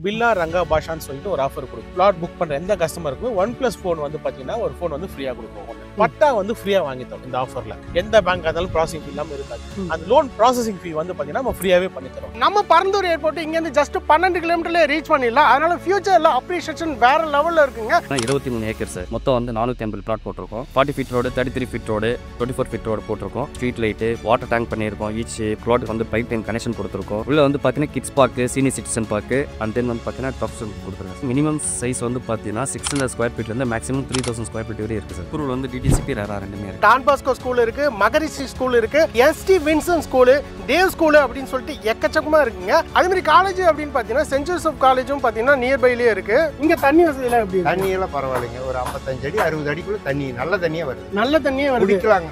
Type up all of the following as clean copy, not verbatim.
பில்லா ரங்கா பாஷான்னு சொல்லிட்டு ஒரு ஆஃபர் கொடுக்கும். பிளாட் புக் பண்ற எந்த கஸ்டமருக்கும் OnePlus போன் வந்து பாத்தீங்கன்னா ஒரு போன் வந்து ஃப்ரீயா கொடுப்போம். பட்டா வந்து ஃப்ரீயா வாங்கி தரோம் இந்த ஆஃபர்ல. எந்த பேங்க் இருந்தாலும் ப்ராசஸிங் ஃபீ இல்லாம இருக்காது. அந்த லோன் ப்ராசஸிங் ஃபீ வந்து பாத்தீங்கன்னா நம்ம ஃப்ரீயாவே பண்ணி தரோம். நம்ம பரந்தூர் ஏர்போர்ட் இங்க இருந்து ஜஸ்ட் 12 கிலோமீட்டர்ல ரீச் பண்ணிடலாம். அதனால ஃபியூச்சர்ல அப்ரிஷியேஷன் வேற லெவல்ல இருக்குங்க. 23 ஏக்கர் சார். மொத்தம் வந்து 450 பிளாட் போட்டிருக்கோம். 40 feet road, 33 feet road, 24 feet road போட்டிருக்கோம். ஸ்ட்ரீட் லைட்டு, வாட்டர் டேங்க் பண்ணியிருக்கோம். ஈச் பிளாட் வந்து பைப் லைன் கனெக்ஷன் கொடுத்துருக்கோம். உள்ள வந்து பார்த்தீங்கன்னா kids park, senior citizen park, and then வந்து பார்த்தீங்கன்னா டாப் கொடுத்துருக்காங்க. மினிமம் சைஸ் வந்து பார்த்தீங்கன்னா 600 ஸ்கொயர் ஃபீட் வந்து மேக்ஸிமம் 3000 ஸ்கொயர் ஃபீட் வரை இருக்குது சார். ஸ்கூல் வந்து டிடிசிபி ரேரா ரெண்டுமே இருக்கு. டான் பாஸ்கோ ஸ்கூல் இருக்கு, மகரிஷி ஸ்கூல் இருக்கு, ST Vincent school, Dev school அப்படின்னு சொல்லிட்டு எக்கச்சக்கமா இருக்குங்க. அதே மாதிரி காலேஜ் அப்படின்னு பார்த்தீங்கன்னா சென்ட் ஜோசப் காலேஜும் பார்த்தீங்கன்னா நியர்பைலேயே இருக்கு. இங்க தண்ணி வசதி எல்லாம் எப்படி? தண்ணி எல்லாம் பரவாயில்லைங்க. ஒரு 55 அடி 60 அடிக்குள்ள தண்ணி நல்ல தண்ணியே வருது. நல்ல தண்ணியே வருது. குடிக்கலாங்க.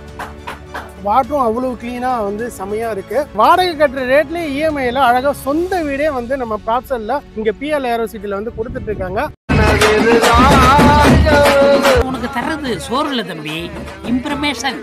வாட்டரும் அவ்வளவு கிளீனா வந்து செமையா இருக்கு. வாடகை கட்டுற ரேட்லயே இஎம்ஐல அழகா சொந்த வீடே வந்து நம்ம ப்ராப்சல்ல இங்க பிஎல் ஏரோசிட்டில வந்து கொடுத்துட்டு இருக்காங்க. உனக்கு தர்றது சோறு இல்ல தம்பி, information.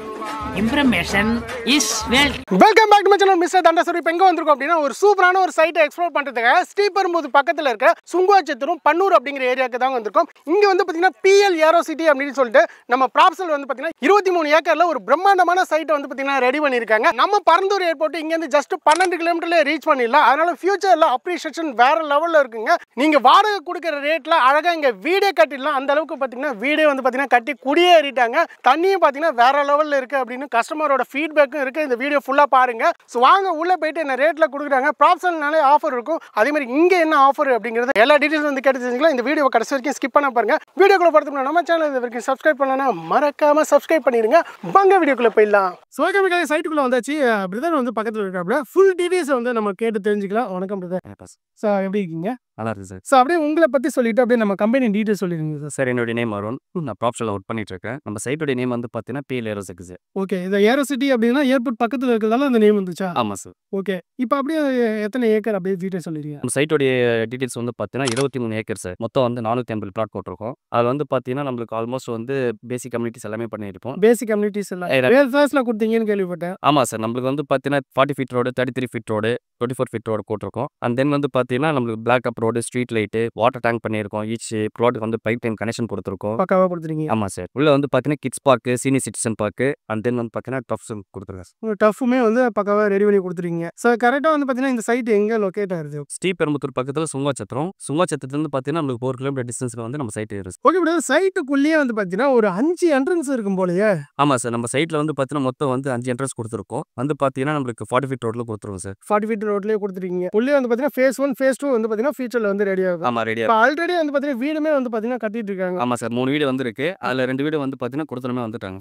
Information is wealth. Welcome back to my channel mister தண்டசூரி. இப்போ எங்க வந்திருக்கோம் அப்படின்னா ஒரு சூப்பரான ஒரு சைட்டை எக்ஸ்ப்ளோர் பண்றதுக்காக ஸ்ரீபெரும்புதூர் பக்கத்துல இருக்க சுங்குவாச்சத்திரம் பன்னூர் அப்படிங்கிற ஏரியாவுக்கு தான் வந்திருக்கோம். இங்க வந்து பாத்தீங்கன்னா பிஎல் ஏரோசிட்டி அப்படின்னு சொல்லிட்டு நம்ம ப்ராப்சல் வந்து பாத்தீங்கன்னா 23 ஏக்கர்ல ஒரு பிரம்மாண்டமான சைட்டை வந்து பாத்தீங்கன்னா ரெடி பண்ணிருக்காங்க. நம்ம பரந்தூர் ஏர்போர்ட் இங்க இருந்து ஜஸ்ட் 12 கிலோமீட்டர்ல ரீச் பண்ணிடலாம். அதனால ஃபியூச்சர்ல அப்ரிஷியேஷன் வேற லெவல்ல இருக்குங்க. நீங்க வாடகை கொடுக்குற ரேட்ல அழகா இங்க வீடே கட்டிடலாம். அந்த அளவுக்கு பாத்தீங்கன்னா வீடே வந்து பாத்தீங்கன்னா கட்டி குடியேறிட்டாங்க. தண்ணியும் பாத்தீங்கன்னா வேற லெவல்ல இருக்கு அப்படின்னு கஸ்டமரோட ஃபீட்பேக்கும் இருக்கு. இந்த வீடியோ ஃபுல்லா பாருங்க. ஸோ வாங்க உள்ள போயிட்டு என்ன ரேட்ல கொடுக்குறாங்க, ப்ராப்சல்னாலே ஆஃபர் இருக்கும். அதே மாதிரி இங்க என்ன ஆஃபர் அப்படிங்கிறது எல்லா டீடைல்ஸ் வந்து கேட்டு தெரிஞ்சுக்கலாம். இந்த வீடியோ கடைசி வரைக்கும் ஸ்கிப் பண்ண பாருங்க. வீடியோக்குள்ள பார்த்துக்கணும் நம்ம சேனல் இது வரைக்கும் சப்ஸ்கிரைப் பண்ணலாம், மறக்காம சப்ஸ்கிரைப் பண்ணிடுங்க. வாங்க வீடியோக்குள்ள போயிடலாம். சோகமிக்காக சைட்டுக்குள்ள வந்தாச்சு. பிரதர் வந்து பக்கத்துல இருக்காப்ல. ஃபுல் டீடைல்ஸ் வந்து நம்ம கேட்டு தெரிஞ்சுக்கலாம். வணக்கம் பிரதர். சார் எப்படி இருக்கீங்க? நல்லா இருக்கு சார். சார் அப்படியே உங்களை பத்தி சொல்லிட்டு அப்படியே நம்ம கம்பெனி டீடைல்ஸ் சொல்லிடுங்க சார். சார் என்னுடைய நேம் அருண். நான் ப்ராப்ஷனில் ஒர்க் பண்ணிட்டு இருக்கேன். நம்ம சைட்டோட நேம் வந்து பார்த்தீங்கன்னா பிஎல் ஏரோசிட்டி சார். ஓகே, இந்த ஏரோசிட்டி அப்படின்னா ஏர்போர்ட் பக்கத்துல இருக்கிறதால அந்த நேம் வந்துச்சா? ஆமாம் சார். ஓகே, இப்போ அப்படியே எத்தனை ஏக்கர் அப்படியே டீடைல்ஸ் சொல்லிடுங்க. நம்ம சைட்டோடைய டீடைல்ஸ் வந்து பார்த்தீங்கன்னா 23 ஏக்கர் சார். மொத்தம் வந்து 450 பிளாட் போட்டிருக்கோம். அதில் வந்து பார்த்தீங்கன்னா நம்மளுக்கு ஆல்மோஸ்ட் வந்து பேசிக் கம்யூனிட்டிஸ் எல்லாமே பண்ணியிருப்போம். பேசிக் கம்யூனிட்டிஸ் எல்லாம் வேறு ஃபர்ஸ்ட்ல கொடுத்தீங்கன்னு கேள்விப்பட்டேன். ஆமாம் சார். நம்மளுக்கு வந்து பார்த்தீங்கன்னா 40 feet road, 33 feet road, 24 feet road போட்டிருக்கோம். அண்ட் தென் வந்து பார்த்தீங்கன்னா நம்மளுக்கு black up road, street light, water tank பண்ணியிருக்கோம். ஈச் பிளாட்டுக்கு வந்து பைப் லைன் கனெக்ஷன் கொடுத்துருக்கோம். பக்காவா கொடுத்துருக்கீங்க. ஆமாம் சார். உள்ள வந்து பார்த்தீங்கன்னா kids park, senior citizen park, and then வந்து பார்த்தீங்கன்னா டஃப்ஸ் கொடுத்துருக்கேன். டஃப்புமே வந்து பக்காவா ரெடி பண்ணி கொடுத்துருக்கீங்க. சார் கரெக்டாக வந்து பார்த்தீங்கன்னா இந்த சைட் எங்கே லொக்கேட் ஆகுது? ஸ்ரீபெரும்புதூர் பக்கத்தில் சுங்குவாச்சத்திரம். சுங்குவாச்சத்திரத்துலேருந்து பார்த்தீங்கன்னா நம்மளுக்கு 4 கிலோமீட்டர் டிஸ்டன்ஸில் வந்து நம்ம சைட் இருக்குது. ஓகே பிரதர், சைட்டுக்குள்ளேயே வந்து பார்த்தீங்கன்னா ஒரு 5 என்ட்ரன்ஸ் இருக்கும் போலயே. ஆமாம் சார். நம்ம சைட்டில் வந்து பார்த்தீங்கன்னா மொத்தம் வந்து 5 என்ட்ரன்ஸ் கொடுத்துருக்கோம். வந்து பார்த்தீங்கன்னா நம்மளுக்கு 40 ஃபீட் ரோட்டில் கொடுத்துருவோம் சார். 40 ஃபீட் ரோட்லேயே கொடுத்துருக்கீங்க. உள்ளே வந்து பார்த்தீங்கன்னா ஃபேஸ் 1 ஃபேஸ் 2 வந்து பார்த்தீங்கன்னா ஃபியூச்சரில் வந்து ரெடி ஆகும். ஆமாம், ரெடியாக. இப்போ ஆல்ரெடி வந்து பார்த்தீங்கன்னா வீடுமே வந்து பார்த்தீங்கன்னா கட்டிட்டு இருக்காங்க. ஆமாம் சார். 3 வீடு வந்து இருக்கு. அதில் 2 வீடு வந்து பார்த்தீங்கன்னா கொடுத்துருமே வந்துட்டாங்க.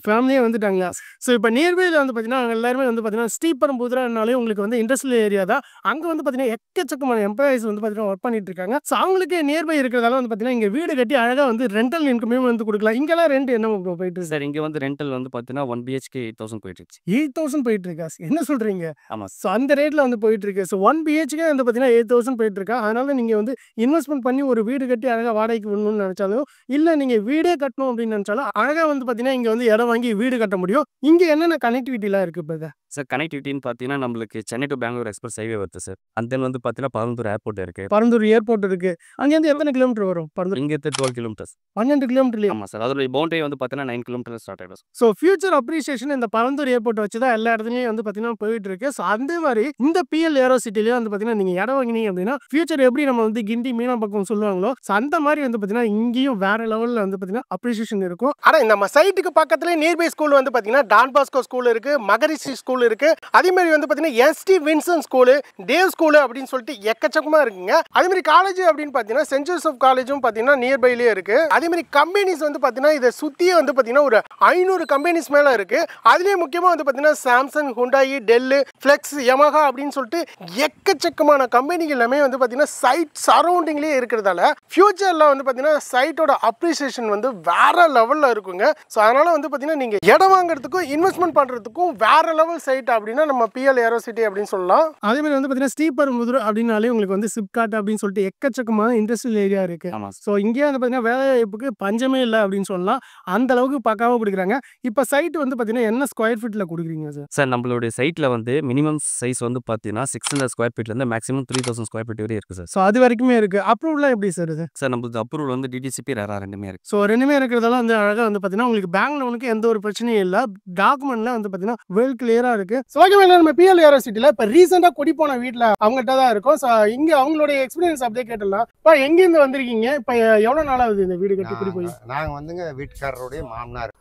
ஃபேமிலியே வந்துட்டாங்க. ஸோ இப்போ நியர்பையில் வந்து பார்த்தீங்கன்னா எல்லாருமே வந்து பார்த்தீங்கன்னா ஸ்ரீபெரும்புதூர்னாலே உங்களுக்கு வந்து இண்டஸ்ட்ரியல் ஏரியா தான். அங்கே வந்து பார்த்தீங்கன்னா எக்கச்சக்கமான எம்ப்ளாயிஸ் வந்து பார்த்தீங்கன்னா ஒர்க் பண்ணிட்டு இருக்காங்க. ஸோ அவங்களுக்கு நியர்பை இருக்கிறதால வந்து பார்த்தீங்கன்னா இங்கே வீடு கட்டி அழகாக வந்து ரெண்டல் இன்கமே வந்து கொடுக்கலாம். இங்கெல்லாம் ரெண்ட் என்ன போயிட்டு சார்? இங்கே வந்து ரெண்டல் வந்து பார்த்தீங்கன்னா 1 BHK 8,000 போயிட்டு இருக்கு. 8,000 போயிட்டு இருக்கா? என்ன சொல்றீங்க? ஆமாம். ஸோ அந்த ரேட்ல வந்து போயிட்டு இருக்கு. ஸோ 1 BHK வந்து பார்த்தீங்கன்னா 8,000 போயிட்டு இருக்கா. அதனால நீங்க வந்து இன்வெஸ்ட்மெண்ட் பண்ணி ஒரு வீடு கட்டி அழகாக வாடகைக்கு விடணும்னு நினைச்சாலும், இல்லை நீங்க வீடே கட்டணும் அப்படின்னு நினைச்சாலும் அழகாக வந்து பார்த்தீங்கன்னா இங்கே வந்து இடம் வாங்கி வீடு கட்ட முடியும். இங்கே என்னென்ன கனெக்டிவிட்டிலாம் இருக்கு இப்போ? சார் கனெக்டிவிட்டின்னு பார்த்தீங்கன்னா நம்மளுக்கு Chennai to Bangalore express highway வருது சார். அண்ட் தென் வந்து பார்த்தீங்கன்னா பரந்தூர் ஏர்போர்ட் இருக்கு. பரந்தூர் ஏர்போர்ட் இருக்கு. அங்கேருந்து எத்தனை கிலோமீட்டர் வரும் பரந்தூர்? இங்கே 12 கிலோமீட்டர்ஸ். 12 கிலோமீட்டர்லேயே? ஆமாம் சார். அதோட பவுண்டரி வந்து பார்த்தீங்கன்னா 9 கிலோமீட்டர் ஸ்டார்ட் ஆகிடும். ஸோ ஃபியூச்சர் அப்ரிசியேஷன் இந்த பரந்தூர் ஏர்போர்ட் வச்சு தான் எல்லா இடத்துலையும் வந்து பார்த்தீங்கன்னா போயிட்டு இருக்கு. ஸோ அந்த மாதிரி இந்த பிஎல் ஏரோசிட்டிலேயே வந்து பார்த்தீங்கன்னா நீங்கள் இடம் வாங்கினீங்க அப்படின்னா ஃபியூச்சர் எப்படி நம்ம வந்து கிண்டி மீனா பக்கம் சொல்லுவாங்களோ, ஸோ அந்த மாதிரி வந்து பார்த்தீங்கன்னா இங்கேயும் வேற லெவலில் வந்து பார்த்தீங்கன்னா அப்ரிசியேஷன் இருக்கும். ஆனால் நம்ம சைட்டுக்கு பக்கத்துலேயே நியர்பை ஸ்கூல் வந்து பார்த்தீங்கன்னா டான் பாஸ்கோ ஸ்கூல் இருக்கு, மகரிஷி ஸ்கூல் இருக்கு. அதே மாதிரி வந்து பார்த்தீங்கன்னா ST Vincent school, Dev school அப்படின்னு சொல்லிட்டு எக்கச்சக்கமாக இருக்குங்க. அதே மாதிரி காலேஜ் அப்படின்னு பார்த்தீங்கன்னா சென்ட் ஜோசப் காலேஜும் பார்த்தீங்கன்னா நியர்பைலேயே இருக்கு. அதே மாதிரி கம்பெனிஸ் வந்து பார்த்தீங்கன்னா இதை சுற்றியே வந்து பார்த்தீங்கன்னா ஒரு 500 கம்பெனிஸ் மேலே இருக்கு. அதுலேயே முக்கியமாக வந்து பார்த்தீங்கன்னா Samsung, Hyundai, tell, flex, Yamaha அப்படின்னு சொல்லிட்டு எக்கச்சக்கமான கம்பெனிகள் எல்லாமே வந்து பார்த்தீங்கன்னா சைட் சரௌண்டிங்லேயே இருக்கிறதால ஃபியூச்சரில் வந்து பார்த்தீங்கன்னா சைட்டோட அப்ரிசியேஷன் வந்து வேற லெவலில் இருக்குங்க. ஸோ அதனால வந்து பார்த்தீங்கன்னா நீங்கள் இடம் வாங்குறதுக்கும் இன்வெஸ்ட்மெண்ட் பண்றதுக்கும் வேற லெவல் சைட் அப்படின்னா நம்ம பிஎல் ஏரோ சிட்டி அப்படின்னு சொல்லலாம். அதே மாதிரி வந்து பார்த்தீங்கன்னா ஸ்ரீபெரும்புதூர் அப்படின்னாலே உங்களுக்கு வந்து சிப்காட் அப்படின்னு சொல்லிட்டு எக்கச்சக்கமான இண்டஸ்ட்ரியல் ஏரியா இருக்கு. ஸோ இங்கே வந்து பார்த்தீங்கன்னா வேலை வாய்ப்புக்கு பஞ்சமே இல்லை அப்படின்னு சொல்லலாம். அந்த அளவுக்கு பக்காவாக கொடுக்குறாங்க. இப்போ சைட் வந்து பார்த்தீங்கன்னா என்ன ஸ்கொயர் ஃபீட்டில் கொடுக்குறீங்க சார்? சார் நம்மளுடைய சைட்டில் வந்து மினிமம் சைஸ் வந்து பார்த்தீங்கன்னா 600 ஸ்கொயர் ஃபீட்லேருந்து மேக்ஸிமம் 3000 ஸ்கொயர் ஃபீட் வரை இருக்குது சார். ஸோ அது வரைக்குமே இருக்குது. அப்ரூவல்லாம் எப்படி சார் இது? சார் நம்மளுக்கு அப்ரூவல் வந்து டிடிசிபி ரெரா ரெண்டுமே இருக்குது. ஸோ ரெண்டுமே இருக்கிறதெல்லாம் வந்து அழகாக வந்து பார்த்தீங்கன்னா உங்களுக்கு பேங்க் லோனுக்கு எந்த ஒரு பிரச்சனையும் இல்லை. டாக்குமெண்ட்லாம் வந்து பார்த்தீங்கன்னா வெல் கிளியராக இருக்குது. ஸோ ஓகே நம்ம பிஎல் ஏரோ சிட்டியில் இப்போ ரீசெண்டாக குடி போன வீட்டில் அவங்ககிட்ட தான் இருக்கும். ஸோ இங்கே அவங்களுடைய எக்ஸ்பீரியன்ஸ் அப்படியே கேட்டலாம். இப்போ எங்கேருந்து வந்திருக்கீங்க? இப்போ எவ்வளோ நாள் ஆகுது இந்த வீடு கட்டி குடி போய்? நாங்கள் வந்துங்க வீட்டுக்காரருடைய மாமனார்.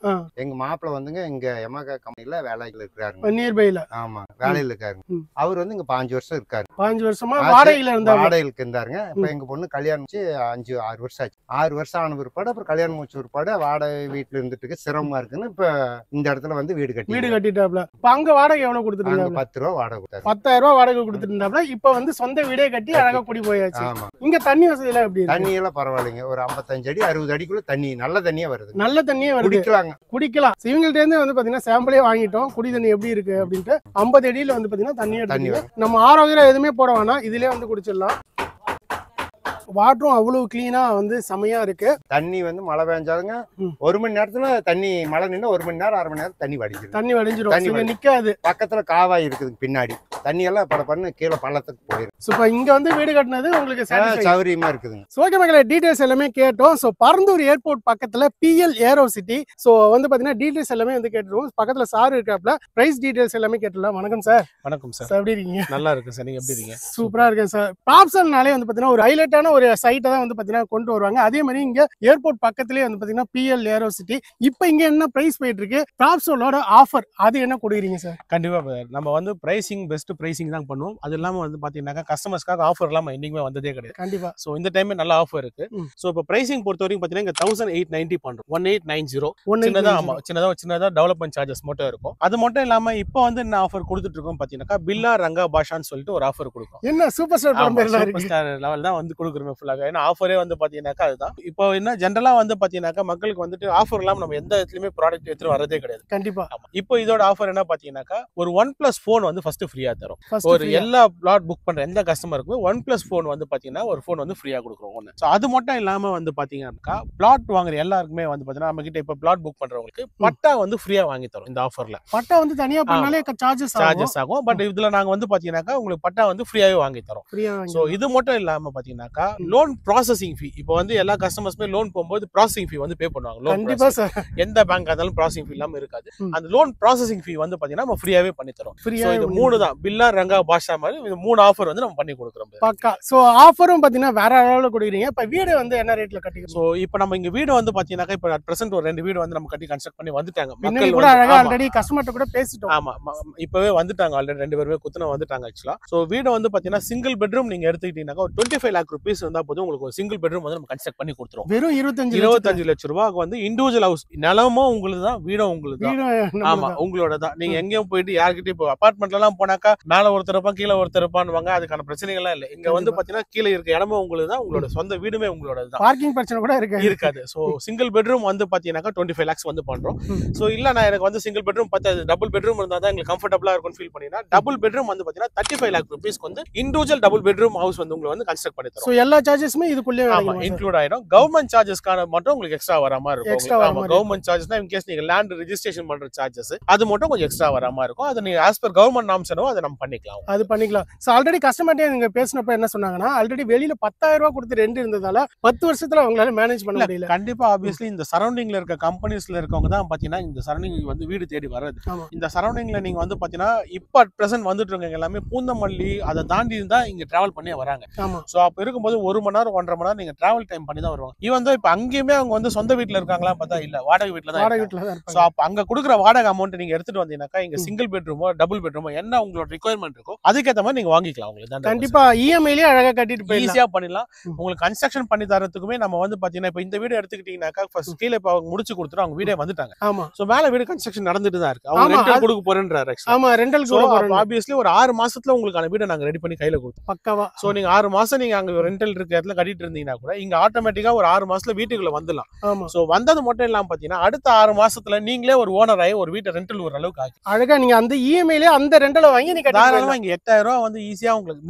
எங்க மாப்பிள்ள வந்துங்க இங்க எமகா கம்பெனில வேலைகள் இருக்கிறாருங்க. நியர்பைல. ஆமா வேலையில் இருக்காருங்க. அவர் வந்து இங்க 5 வருஷம் இருக்காரு. 5 வருஷமா வாடகையில இருந்தாரு. வாடகைக்கு இருந்தாருங்க. இப்ப எங்க பொண்ணு கல்யாணம் முடிச்சு 5-6 வருஷம் ஆச்சு. 6 வருஷம் ஆன பிற்பாடு அப்புறம் கல்யாணம் முடிச்ச பிற்பாடு வாடகை வீட்டுல இருந்துட்டு சிரமமா இருக்குன்னு இப்ப இந்த இடத்துல வந்து வீடு கட்டிட்டாப்ல. இப்ப அங்க வாடகை எவ்வளவு கொடுத்துருக்காங்க? 10 ரூபா வாடகை கொடுத்தாரு. 10,000 ரூபாய் வாடகை கொடுத்துருந்தாப்ல. இப்ப வந்து சொந்த வீடே கட்டி அழகா குடி போயாச்சு. இங்க தண்ணி வசதி எல்லாம் எப்படி? தண்ணி எல்லாம் பரவாயில்லைங்க. ஒரு 55 அடி 60 அடிக்குள்ள தண்ணி நல்ல தண்ணியே வருது. நல்ல தண்ணியே வருது. குடிக்கலாம். இவங்கள்ட்ட இருந்து வந்து பாத்தீங்கன்னா சாம்பிளே வாங்கிட்டோம். குடி தண்ணி எப்படி இருக்கு அப்படின்ட்டு 50 அடியில வந்து பாத்தீங்கன்னா தண்ணி எடுத்து நம்ம ஆரோக்கியம் எதுவுமே போட வேணாம். இதுலயே வந்து குடிச்சிடலாம். வாட்டரும் அவ்வளவு கிளீனா வந்து செமையா இருக்கு. தண்ணி வந்து மழை பெஞ்சாலுங்க 1 மணி நேரத்துல தண்ணி மழை நின்று 1 மணி நேரம் 1/2 மணி நேரம் தண்ணி வடிஞ்சிடும். தண்ணி நிக்காது. பக்கத்துல காவாய் இருக்குது பின்னாடி. தண்ணி எல்லாம் படப்பண்ணு கீழே பள்ளத்துக்கு போயிடும். இப்போ இங்க வந்து வீடு கட்டினது உங்களுக்கு சௌகரியமா இருக்குதுங்க. ஓகே மக்களே, டீடைல்ஸ் எல்லாமே கேட்டோம். ஸோ பரந்தூர் ஏர்போர்ட் பக்கத்துல பிஎல் ஏரோ சிட்டி. ஸோ வந்து பாத்தீங்கன்னா டீடைல்ஸ் எல்லாமே வந்து கேட்டுருவோம். பக்கத்துல சார் இருக்காப்ல. பிரைஸ் டீடைல்ஸ் எல்லாமே கேட்டுலாம். வணக்கம் சார். வணக்கம் சார். எப்படி இருக்கீங்க? நல்லா இருக்கு சார். நீங்க எப்படி இருக்கீங்க? சூப்பரா இருக்கேன் சார். ப்ராப்ஷன்னாலே வந்து பாத்தீங்கன்னா ஒரு ஹைலைட்டான ஒரு சைட்டை தான் வந்து பாத்தீங்கன்னா கொண்டு வருவாங்க. அதே மாதிரி இங்க ஏர்போர்ட் பக்கத்துலயே வந்து பாத்தீங்கன்னா பிஎல் ஏரோ சிட்டி. இப்போ இங்க என்ன பிரைஸ் போயிட்டு இருக்கு? ப்ராப்ஷனோட ஆஃபர் அது என்ன கொடுக்குறீங்க சார்? கண்டிப்பா நம்ம வந்து பிரைசிங் பெஸ்ட் பிரைசிங் தான் பண்ணுவோம். அது இல்லாம வந்து பாத்தீங்கன்னா கஸ்டமர்ஸ்க்காக ஆஃபர் இல்லாம இன்னைக்குமே வந்ததே கிடையாது. கண்டிப்பா. சோ இந்த டைம் நல்ல ஆஃபர் இருக்கு. சோ இப்போ பிரைசிங் பொறுத்த வரைக்கும் பாத்தீங்கன்னா 1890 பண்றோம். 1890. சின்னதா டெவலப்மெண்ட் சார்ஜஸ் மட்டும் இருக்கும். அது மட்டும் இல்லாம இப்போ வந்து என்ன ஆஃபர் கொடுத்துட்டு இருக்கோம் பாத்தீங்கன்னா பில்லா ரங்கா பாஷான்னு சொல்லிட்டு ஒரு ஆஃபர் கொடுக்கும். என்ன super star super star level தான் வந்து கொடுக்குறோம் ஃபுல்லாக. ஏன்னா ஆஃபரே வந்து பாத்தீங்கன்னா அதுதான். இப்போ என்ன ஜென்ரலா வந்து பாத்தீங்கன்னா மக்களுக்கு வந்துட்டு ஆஃபர் இல்லாம நம்ம எந்த இடத்துலயுமே ப்ராடக்ட் எடுத்து வரதே கிடையாது. கண்டிப்பா. இப்போ இதோட ஆஃபர் என்ன பாத்தீங்கன்னா ஒரு OnePlus போன் வந்து ஃபர்ஸ்ட் ஃப்ரீயா தரும். ஒரு எல்லா பிளாட் புக் பண்ற எந்த கஸ்டமருக்குமே OnePlus போன் வந்து பாத்தீங்கன்னா ஒரு போன் வந்து ஃப்ரீயா கொடுக்குறோம். ஒன்று. ஸோ அது மட்டும் இல்லாம வந்து பாத்தீங்கன்னா பிளாட் வாங்குற எல்லாருக்குமே வந்து பாத்தீங்கன்னா நம்ம கிட்ட இப்போ பிளாட் புக் பண்றவங்களுக்கு பட்டா வந்து ஃப்ரீயா வாங்கி தரும். இந்த ஆஃபர்ல பட்டா வந்து தனியா பண்ணாலே சார்ஜஸ் ஆகும். பட் இதுல நாங்க வந்து பாத்தீங்கன்னா உங்களுக்கு பட்டா வந்து ஃப்ரீயாவே வாங்கி தரோம். ஸோ இது மட்டும் இல்லாம பாத்தீங்கன்னா லோன் ப்ராசஸிங் ஃபீ. இப்போ வந்து எல்லா கஸ்டமர்ஸ்மே லோன் போகும்போது ப்ராசஸிங் ஃபீ வந்து பே பண்ணுவாங்க. கண்டிப்பா சார். எந்த பேங்க் இருந்தாலும் ப்ராசஸிங் ஃபீ இல்லாம இருக்காது. அந்த லோன் ப்ராசஸிங் ஃபீ வந்து பாத்தீங்கன்னா நம்ம ஃப்ரீயாவே பண்ணி தரோம். இது 3 தான். பில்லா ரங்கா பாஷா மாதிரி இந்த 3 ஆஃபர் வந்து நம்ம பண்ணி கொடுக்குறோம். பக்கா. சோ ஆஃபரும் பாத்தீங்கன்னா வேற அளவுல கொடுக்குறீங்க. இப்ப வீடு வந்து என்ன ரேட்ல கட்டிங்க? சோ இப்போ நம்ம இங்க வீடு வந்து பாத்தீங்கன்னா இப்போ அட் பிரசன்ட் ஒரு 2 வீடு வந்து நம்ம கட்டி கன்ஸ்ட்ரக்ட் பண்ணி வந்துட்டாங்க. மக்கள் கூட அழகா ஆல்ரெடி கஸ்டமர்ட்ட கூட பேசிட்டோம். ஆமா இப்பவே வந்துட்டாங்க. ஆல்ரெடி 2 பேருமே குத்துன வந்துட்டாங்க. ஆக்சுவலா சோ வீடு வந்து பாத்தீங்கன்னா சிங்கிள் பெட்ரூம் நீங்க எடுத்துக்கிட்டீங்கன்னா ஒரு 25 lakh rupees வந்தா போதும் உங்களுக்கு ஒரு சிங்கிள் பெட்ரூம் வந்து நம்ம கன்ஸ்ட்ரக்ட் பண்ணி கொடுத்துறோம். வெறும் 25 லட்சம் ரூபாய்க்கு வந்து இண்டிவிஜுவல் ஹவுஸ். நிலமும் உங்களுக்கு தான், வீடும் உங்களுக்கு தான். ஆமா உங்களோட தான். நீங்க எங்கேயும் போயிட்டு யார்கிட்டயும் இப்போ அபார்ட்மெண்ட்ல எல்லாம் போனாக்கா மேல ஒருத்தர் இருப்பான் கீழே ஒருத்தர் இருப்பான்னு அதுக்கான பிரச்சனைகள் எல்லாம் இல்ல. இங்க வந்து பாத்தீங்கன்னா கீழே இருக்க இடமும் உங்களுக்கு தான், உங்களோட சொந்த வீடுமே உங்களோட தான். பார்க்கிங் பிரச்சனை கூட இருக்காது. சோ சிங்கிள் பெட்ரூம் வந்து பாத்தீங்கன்னா 25 lakhs வந்து பண்றோம். சோ இல்ல நான் எனக்கு வந்து சிங்கிள் பெட்ரூம் பத்தாது, டபுள் பெட்ரூம் இருந்தா தான் எங்களுக்கு கம்ஃபர்டபுளா இருக்கும் ஃபீல் பண்ணினா டபுள் பெட்ரூம் வந்து பாத்தீங்கன்னா 35 lakh rupees வந்து இண்டிவிஜுவல் டபுள் பெட்ரூம் ஹவுஸ் வந்து உங்களுக்கு வந்து கன்ஸ்ட்ரக்ட் பண்ணி தரோம். சோ எல்லா சார்ஜஸ்மே இதுக்குள்ளே இன்க்ளூட் ஆயிடும். கவர்மெண்ட் சார்ஜஸ்க்கான மட்டும் உங்களுக்கு எக்ஸ்ட்ரா வராம இருக்கும். ஆமா கவர்மெண்ட் சார்ஜஸ்னா இன் கேஸ் நீங்க லேண்ட் ரெஜிஸ்ட்ரேஷன் பண்ற சார்ஜஸ் அது மட்டும் கொஞ்சம் எக்ஸ்ட்ரா வராம இருக்கும். அது நீங்க ஆஸ் பர் கவர்மெண்ட் நார்ம்ஸ் என்னவோ அதை நம்ம பண்ணிக்கலாம். அது பண்ணிக்கலாம். சோ ஆல்ரெடி கஸ்டமர்ட்டே நீங்க பேசினப்ப என்ன சொன்னாங்கன்னா ஆல்ரெடி வெளியில 10,000 ரூபாய் கொடுத்து ரெண்ட் இருந்ததால 10 வருஷத்துல அவங்களால மேனேஜ் பண்ண முடியல. கண்டிப்பா ஆப்வியஸ்லி இந்த சரௌண்டிங்ல இருக்க கம்பெனிஸ்ல இருக்கவங்க தான் பாத்தீங்கன்னா இந்த சரௌண்டிங் வந்து வீடு தேடி வர்றது. இந்த சரௌண்டிங்ல நீங்க வந்து பாத்தீங்கன்னா இப்ப அட் பிரசன்ட் வந்துட்டு இருக்க எல்லாமே பூந்தமல்லி அதை தாண்டி தான் இங்க டிராவல் பண்ணி வராங்க. சோ அப்ப இருக்கும்போது 1 மணி நேரம் 1.5 மணி நேரம் நீங்க டிராவல் டைம் பண்ணி தான் வருவாங்க. ஈவன் தான் இப்ப அங்கேயுமே அவங்க வந்து சொந்த வீட்டுல இருக்காங்களா பார்த்தா இல்ல வாடகை வீட்டுல தான். சோ அப்ப அங்க கொடுக்குற வாடகை அமௌண்ட் நீங்க எடுத்துட்டு வந்தீங்கன்னா இங்க சிங்கிள் பெட்ரூமோ டபுள் பெட்ரூமோ என்ன உங்களோட ரிக்வயர்மெண்ட் இருக்கோ அதுக்கேற்ற மாதிரி நீங்க வாங்கிக்கலாம். உங்களுக்கு கண்டிப்பா இஎம்ஐலயே அழகா கட்டிட்டு போய் ஈஸியா பண்ணிடலாம். உங்களுக்கு கன்ஸ்ட்ரக்ஷன் பண்ணி தரதுக்குமே நம்ம வந்து பாத்தீங்கன்னா இப்ப இந்த வீடு எடுத்துக்கிட்டீங்கன்னாக்கா ஃபர்ஸ்ட் கீழே இப்ப அவங்க முடிச்சு கொடுத்துட்டு அவங்க வீடே வந்துட்டாங்க. சோ மேல வீடு கன்ஸ்ட்ரக்ஷன் நடந்துட்டு தான் இருக்கு. அவங்க ரெண்டல் கொடுக்க போறேன்றாரு. ஆமா ரெண்டல் கொடுக்க போறோம். ஆப்வியஸ்லி ஒரு 6 மாசத்துல உங்களுக்கான வீடை நாங்க ரெடி பண்ணி கையில கொடுத்தோம். பக்காவா. சோ நீங்க 6 மாசம் நீங்க அங்க ரெண்டல் இருக்க இடத்துல கட்டிட்டு இருந்தீங்கன்னா கூட இங்க ஆட்டோமேட்டிக்கா ஒரு 6 மாசத்துல வீட்டுக்குள்ள வந்துடலாம். ஆமா. சோ வந்தது மட்டும் இல்லாம பாத்தீங்கன்னா அடுத்த 6 மாசத்துல நீங்களே ஒரு ஓனர் ஆகி ஒரு வீட்டை ரெண்டல் ஒரு அளவுக்கு ஆக்கி அழகா நீங்க அந்த இஎம்ஐல அந்த ரெண்டல வாங்கி நீங்க தாராளமா இங்க 8000 ரூபாய் வந்து ஈஸியா உங்களுக்கு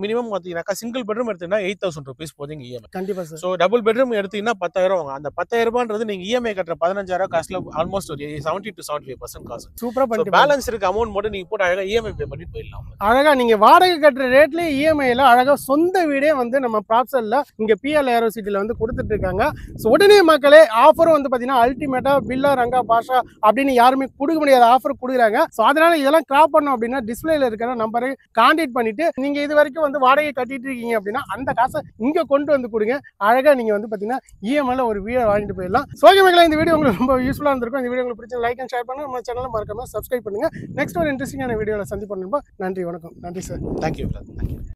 மினிமம் பாத்தீங்கன்னா சிங்கிள் பெட்ரூம் எடுத்தீங்கன்னா 8000 rupees போதும் இங்க இஎம்ஐ. கண்டிப்பா சார். சோ டபுள் பெட்ரூம் எடுத்தீங்கன்னா 10,000 வாங்க. அந்த 10,000 ரூபான்றது நீங்க இஎம்ஐ கட்டுற 15,000 காசுல ஆல்மோஸ்ட் ஒரு 70 to 75% காசு. சூப்பரா பண்ணிட்டு பேலன்ஸ் இருக்க அமௌண்ட் மட்டும் நீங்க போட்டு அழகா இஎம்ஐ பே பண்ணி போயிடலாம். அழகா நீங்க வாடகை கட்டுற ரேட்லயே இஎம்ஐல அழகா சொந்த வீடே வந்து நம்ம ப்ராப்சல்ல இங்க பிஎல் ஏரோ சிட்டில வந்து கொடுத்துட்டு இருக்காங்க. ஸோ உடனே மக்களே ஆஃபரும் வந்து பாத்தீங்கன்னா அல்டிமேட்டா பில்லா ரங்கா பாஷா அப்படின்னு யாருமே கொடுக்க முடியாத ஆஃபர் கொடுக்குறாங்க. ஸோ அதனால இதெல்லாம் கிராப் பண்ணோம் அப்படின்னா டிஸ்பிளேல இருக்கிற நம்பரை கான்டாக்ட் பண்ணிட்டு நீங்க இது வரைக்கும் வந்து வாடகை கட்டிட்டு இருக்கீங்க அப்படின்னா அந்த காசை இங்க கொண்டு வந்து கொடுங்க. அழகா நீங்க வந்து பாத்தீங்கன்னா இஎம்ஐல ஒரு வீடை வாங்கிட்டு போயிடலாம். சோகி மக்களே இந்த வீடியோ உங்களுக்கு ரொம்ப யூஸ்ஃபுல்லா இருந்திருக்கும். இந்த வீடியோ உங்களுக்கு பிடிச்ச லைக் அண்ட் ஷேர் பண்ணுங்க. நம்ம சேனலை மறக்காம சப்ஸ்கிரைப் பண்ணுங்க. நெக்ஸ்ட் ஒரு இன்ட்ரெஸ்டிங்கான வீடியோல சந்திப்போம். நன்றி, வணக்கம். நன்றி சார். தேங்க்யூ.